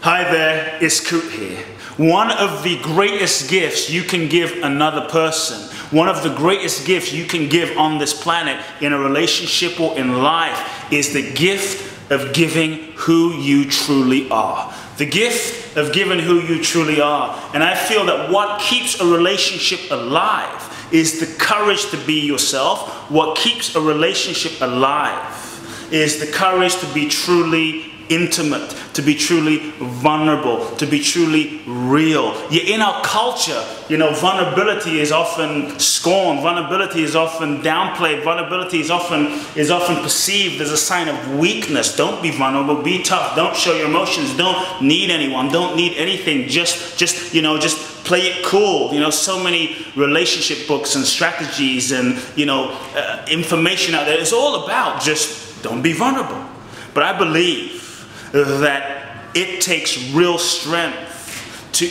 Hi there, it's Kute here. One of the greatest gifts you can give another person, one of the greatest gifts you can give on this planet in a relationship or in life is the gift of giving who you truly are. The gift of giving who you truly are. And I feel that what keeps a relationship alive is the courage to be yourself. What keeps a relationship alive is the courage to be truly intimate, to be truly vulnerable, to be truly real. In our culture, vulnerability is often scorned, vulnerability is often downplayed, vulnerability is often perceived as a sign of weakness. Don't be vulnerable, be tough, don't show your emotions, don't need anyone, don't need anything, just play it cool. So many relationship books and strategies and information out there. It's all about just don't be vulnerable. But I believe that it takes real strength to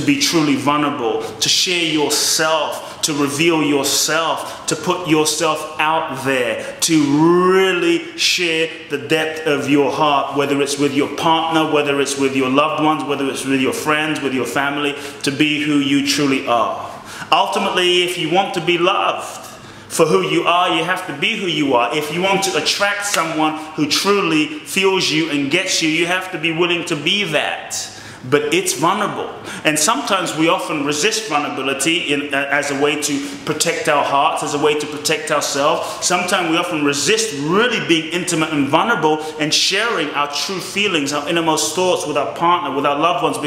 be truly vulnerable, to share yourself, to reveal yourself, to put yourself out there, to really share the depth of your heart, whether it's with your partner, whether it's with your loved ones, whether it's with your friends, with your family, to be who you truly are. Ultimately, if you want to be loved for who you are, you have to be who you are. If you want to attract someone who truly feels you and gets you, you have to be willing to be that. But it's vulnerable. And sometimes we often resist vulnerability as a way to protect our hearts, as a way to protect ourselves. Sometimes we often resist really being intimate and vulnerable and sharing our true feelings, our innermost thoughts with our partner, with our loved ones,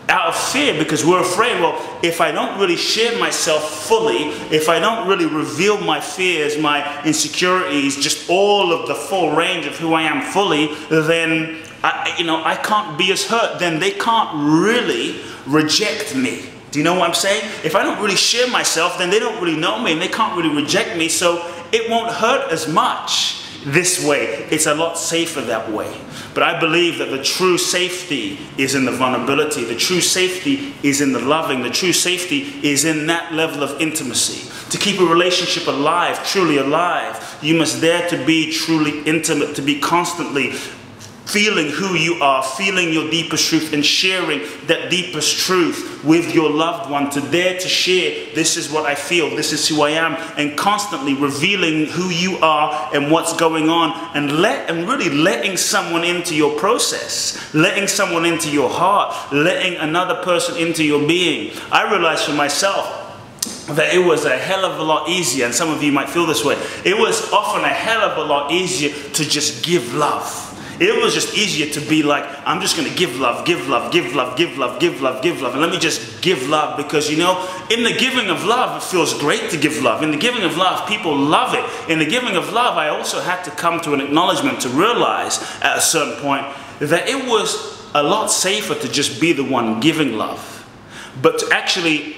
out of fear, because we're afraid, well, if I don't really share myself fully, if I don't really reveal my fears, my insecurities, just all of the full range of who I am fully, then I can't be as hurt. Then they can't really reject me. Do you know what I'm saying? If I don't really share myself, then they don't really know me and they can't really reject me, so it won't hurt as much this way. It's a lot safer that way. But I believe that the true safety is in the vulnerability. The true safety is in the loving. The true safety is in that level of intimacy. To keep a relationship alive, truly alive, you must dare to be truly intimate, to be constantly feeling who you are, feeling your deepest truth and sharing that deepest truth with your loved one, to dare to share, this is what I feel, this is who I am, and constantly revealing who you are and what's going on, and really letting someone into your process, letting someone into your heart, letting another person into your being. I realized for myself that it was a hell of a lot easier, and some of you might feel this way, it was often a hell of a lot easier to just give love. It was just easier to be like, I'm just going to give love, give love, give love, give love, give love, give love. And let me just give love, because in the giving of love, it feels great to give love. In the giving of love, people love it. In the giving of love, I also had to come to an acknowledgement to realize at a certain point that it was a lot safer to just be the one giving love. But to actually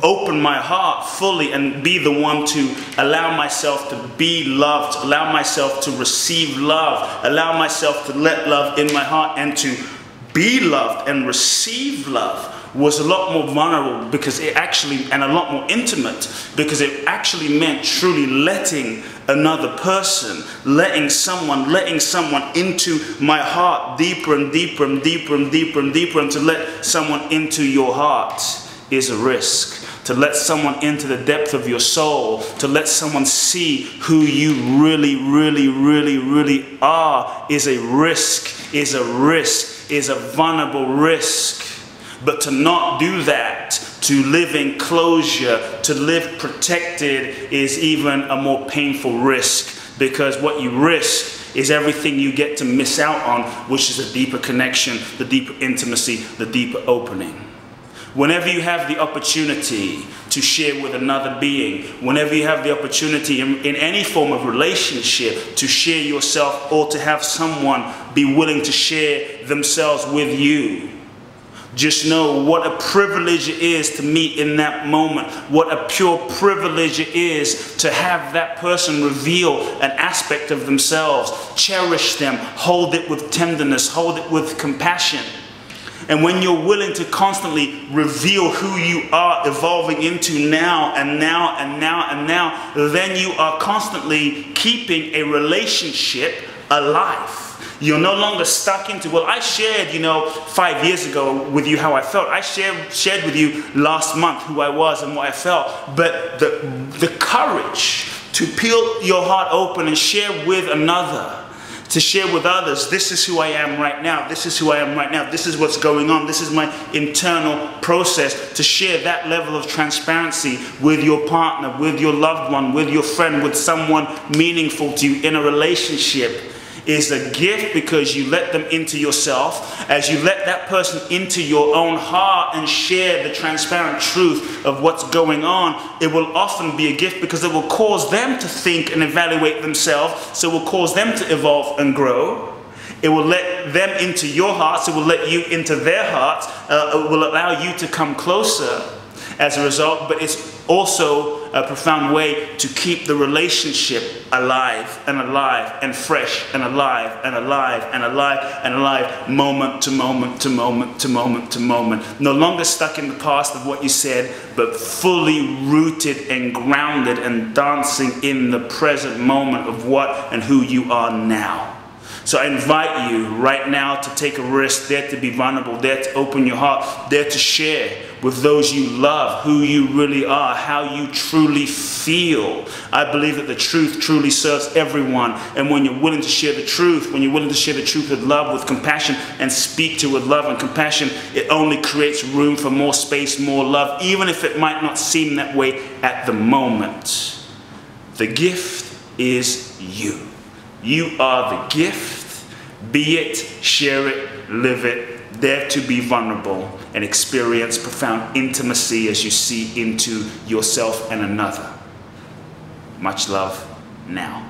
open my heart fully and be the one to allow myself to be loved, allow myself to receive love, allow myself to let love in my heart and to be loved and receive love was a lot more vulnerable, because it actually, and a lot more intimate, because it actually meant truly letting another person, letting someone into my heart deeper and deeper and deeper and deeper and deeper. And to let someone into your heart is a risk. To let someone into the depth of your soul, to let someone see who you really, really, really, really are is a risk, is a vulnerable risk. But to not do that, to live in closure, to live protected, is even a more painful risk, because what you risk is everything you get to miss out on, which is a deeper connection, the deeper intimacy, the deeper opening. Whenever you have the opportunity to share with another being, whenever you have the opportunity in any form of relationship to share yourself, or to have someone be willing to share themselves with you, just know what a privilege it is to meet in that moment. What a pure privilege it is to have that person reveal an aspect of themselves. Cherish them, hold it with tenderness, hold it with compassion. And when you're willing to constantly reveal who you are evolving into now and now and now and now, then you are constantly keeping a relationship alive. You're no longer stuck into, well, I shared, 5 years ago with you how I felt. I shared with you last month who I was and what I felt. But the courage to peel your heart open and share with another, to share with others, this is who I am right now, this is who I am right now, this is what's going on, this is my internal process, to share that level of transparency with your partner, with your loved one, with your friend, with someone meaningful to you in a relationship, is a gift, because you let them into yourself. As you let that person into your own heart and share the transparent truth of what's going on, it will often be a gift, because it will cause them to think and evaluate themselves. So it will cause them to evolve and grow. It will let them into your hearts. It will let you into their hearts. It will allow you to come closer as a result. But it's also a profound way to keep the relationship alive and alive and fresh and alive and alive and alive and alive, moment to moment to moment to moment to moment. No longer stuck in the past of what you said, but fully rooted and grounded and dancing in the present moment of what and who you are now. So I invite you right now to take a risk, dare to be vulnerable, dare to open your heart, dare to share with those you love who you really are, how you truly feel. I believe that the truth truly serves everyone. And when you're willing to share the truth, when you're willing to share the truth with love, with compassion, and speak to with love and compassion, it only creates room for more space, more love, even if it might not seem that way at the moment. The gift is you. You are the gift. Be it, share it, live it, dare to be vulnerable, and experience profound intimacy as you see into yourself and another. Much love now.